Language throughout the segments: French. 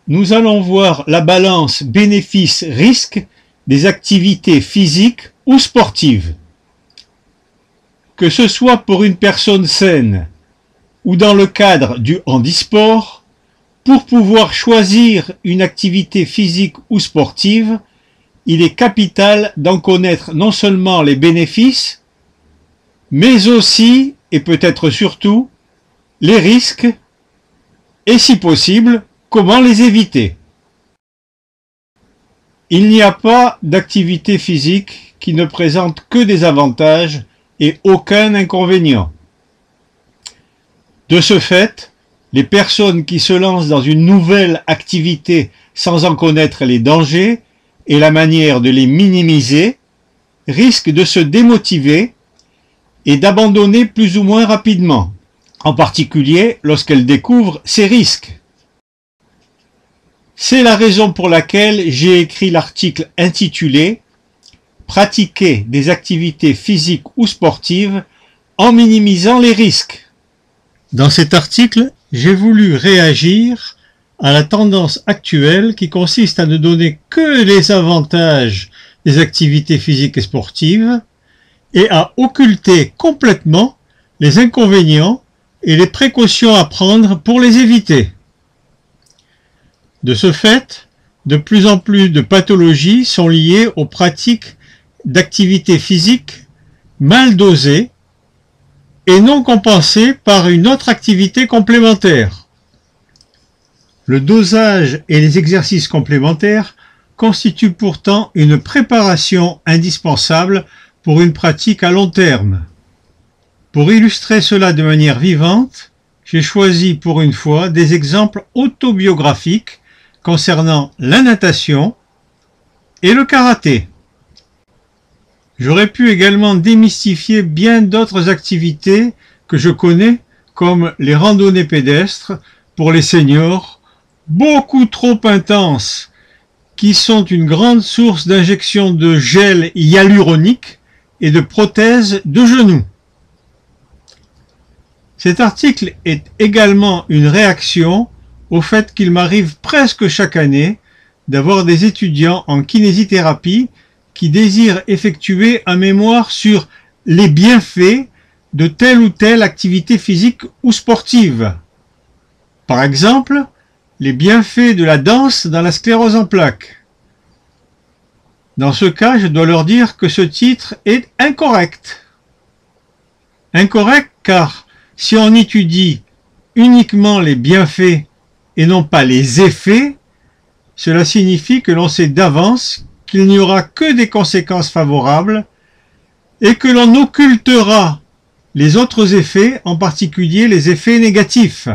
Nous allons voir la balance bénéfice-risque des activités physiques ou sportives. Que ce soit pour une personne saine ou dans le cadre du handisport, pour pouvoir choisir une activité physique ou sportive, il est capital d'en connaître non seulement les bénéfices, mais aussi, et peut-être surtout, les risques et si possible, comment les éviter. Il n'y a pas d'activité physique qui ne présente que des avantages et aucun inconvénient. De ce fait, les personnes qui se lancent dans une nouvelle activité sans en connaître les dangers et la manière de les minimiser risquent de se démotiver et d'abandonner plus ou moins rapidement, en particulier lorsqu'elles découvrent ces risques. C'est la raison pour laquelle j'ai écrit l'article intitulé « Pratiquer des activités physiques ou sportives en minimisant les risques ». Dans cet article, j'ai voulu réagir à la tendance actuelle qui consiste à ne donner que les avantages des activités physiques et sportives et à occulter complètement les inconvénients et les précautions à prendre pour les éviter. De ce fait, de plus en plus de pathologies sont liées aux pratiques d'activités physiques mal dosées et non compensées par une autre activité complémentaire. Le dosage et les exercices complémentaires constituent pourtant une préparation indispensable pour une pratique à long terme. Pour illustrer cela de manière vivante, j'ai choisi pour une fois des exemples autobiographiques concernant la natation et le karaté. J'aurais pu également démystifier bien d'autres activités que je connais, comme les randonnées pédestres pour les seniors, beaucoup trop intenses, qui sont une grande source d'injection de gel hyaluronique et de prothèses de genoux. Cet article est également une réaction au fait qu'il m'arrive presque chaque année d'avoir des étudiants en kinésithérapie qui désirent effectuer un mémoire sur les bienfaits de telle ou telle activité physique ou sportive. Par exemple, les bienfaits de la danse dans la sclérose en plaques. Dans ce cas, je dois leur dire que ce titre est incorrect. Incorrect car si on étudie uniquement les bienfaits et non pas les effets, cela signifie que l'on sait d'avance qu'il n'y aura que des conséquences favorables et que l'on occultera les autres effets, en particulier les effets négatifs.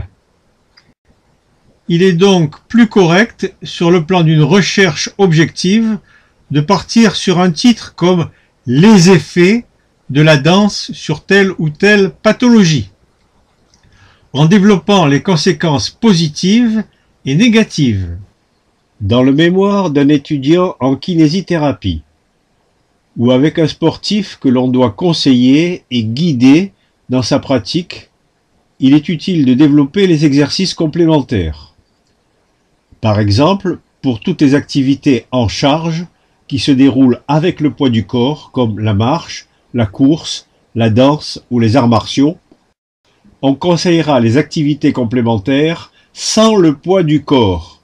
Il est donc plus correct, sur le plan d'une recherche objective, de partir sur un titre comme « Les effets de la danse sur telle ou telle pathologie », en développant les conséquences positives et négatives. Dans le mémoire d'un étudiant en kinésithérapie, ou avec un sportif que l'on doit conseiller et guider dans sa pratique, il est utile de développer les exercices complémentaires. Par exemple, pour toutes les activités en charge qui se déroulent avec le poids du corps, comme la marche, la course, la danse ou les arts martiaux, on conseillera les activités complémentaires sans le poids du corps.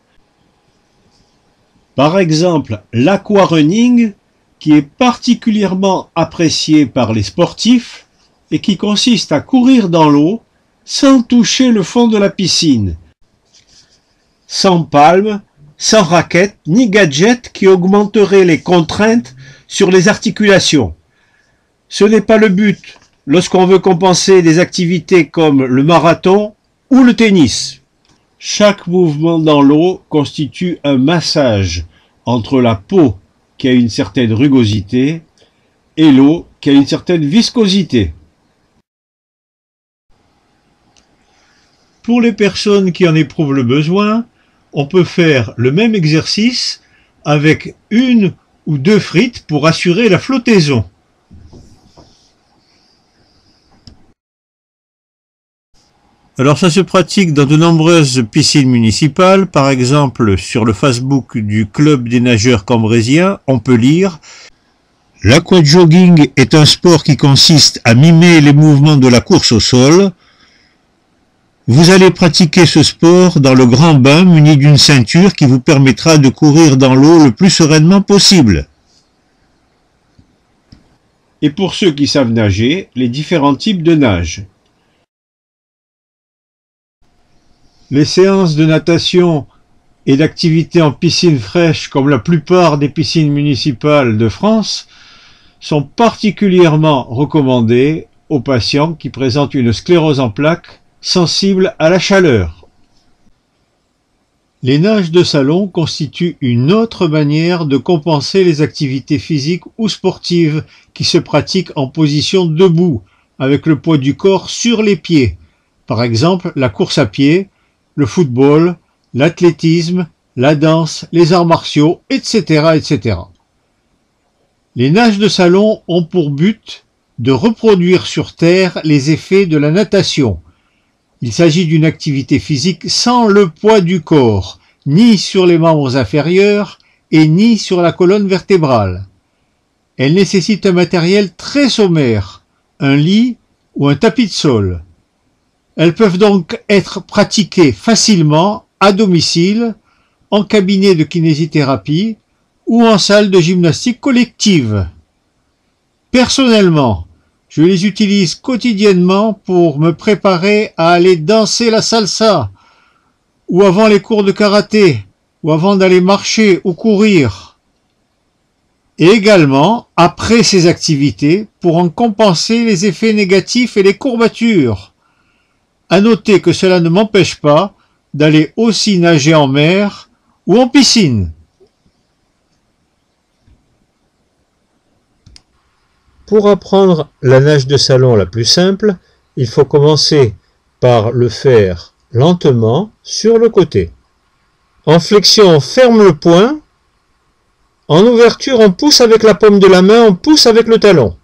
Par exemple, l'aquarunning, qui est particulièrement apprécié par les sportifs et qui consiste à courir dans l'eau sans toucher le fond de la piscine, sans palme, sans raquette ni gadget qui augmenterait les contraintes sur les articulations. Ce n'est pas le but lorsqu'on veut compenser des activités comme le marathon ou le tennis. Chaque mouvement dans l'eau constitue un massage entre la peau qui a une certaine rugosité et l'eau qui a une certaine viscosité. Pour les personnes qui en éprouvent le besoin, on peut faire le même exercice avec 1 ou 2 frites pour assurer la flottaison. Alors ça se pratique dans de nombreuses piscines municipales, par exemple sur le Facebook du Club des nageurs cambrésiens, on peut lire « L'aquajogging est un sport qui consiste à mimer les mouvements de la course au sol. Vous allez pratiquer ce sport dans le grand bain muni d'une ceinture qui vous permettra de courir dans l'eau le plus sereinement possible. » Et pour ceux qui savent nager, les différents types de nage. Les séances de natation et d'activités en piscine fraîche, comme la plupart des piscines municipales de France, sont particulièrement recommandées aux patients qui présentent une sclérose en plaques sensible à la chaleur. Les nages de salon constituent une autre manière de compenser les activités physiques ou sportives qui se pratiquent en position debout, avec le poids du corps sur les pieds, par exemple la course à pied, le football, l'athlétisme, la danse, les arts martiaux, etc., etc. Les nages de salon ont pour but de reproduire sur Terre les effets de la natation. Il s'agit d'une activité physique sans le poids du corps, ni sur les membres inférieurs et ni sur la colonne vertébrale. Elle nécessite un matériel très sommaire, un lit ou un tapis de sol. Elles peuvent donc être pratiquées facilement à domicile, en cabinet de kinésithérapie ou en salle de gymnastique collective. Personnellement, je les utilise quotidiennement pour me préparer à aller danser la salsa, ou avant les cours de karaté, ou avant d'aller marcher ou courir. Et également après ces activités pour en compenser les effets négatifs et les courbatures. À noter que cela ne m'empêche pas d'aller aussi nager en mer ou en piscine. Pour apprendre la nage de salon la plus simple, il faut commencer par le faire lentement sur le côté. En flexion, on ferme le poing. En ouverture, on pousse avec la paume de la main, on pousse avec le talon.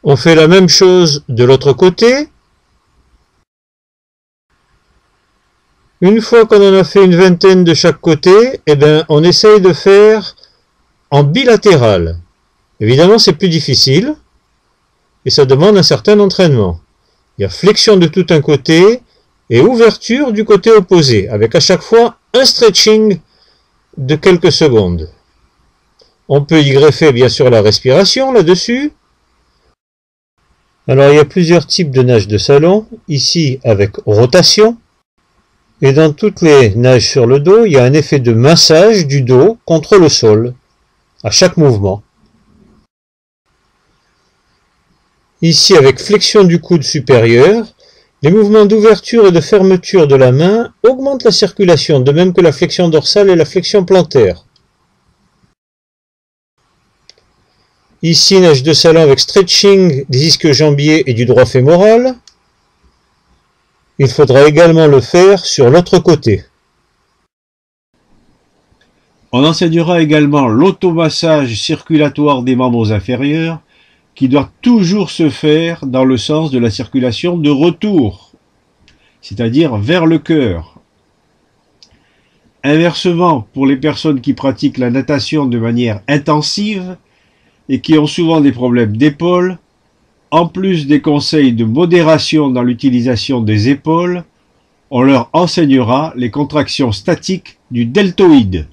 On fait la même chose de l'autre côté. Une fois qu'on en a fait une vingtaine de chaque côté, on essaye de faire en bilatéral. Évidemment, c'est plus difficile et ça demande un certain entraînement. Il y a flexion de tout un côté et ouverture du côté opposé, avec à chaque fois un stretching de quelques secondes. On peut y greffer bien sûr la respiration là-dessus. Alors il y a plusieurs types de nage de salon, ici avec rotation, et dans toutes les nages sur le dos, il y a un effet de massage du dos contre le sol, à chaque mouvement. Ici avec flexion du coude supérieur, les mouvements d'ouverture et de fermeture de la main augmentent la circulation, de même que la flexion dorsale et la flexion plantaire. Ici, nage de salon avec stretching des ischio-jambiers et du droit fémoral. Il faudra également le faire sur l'autre côté. On enseignera également l'automassage circulatoire des membres inférieurs qui doit toujours se faire dans le sens de la circulation de retour, c'est-à-dire vers le cœur. Inversement, pour les personnes qui pratiquent la natation de manière intensive, et qui ont souvent des problèmes d'épaule, en plus des conseils de modération dans l'utilisation des épaules, on leur enseignera les contractions statiques du deltoïde.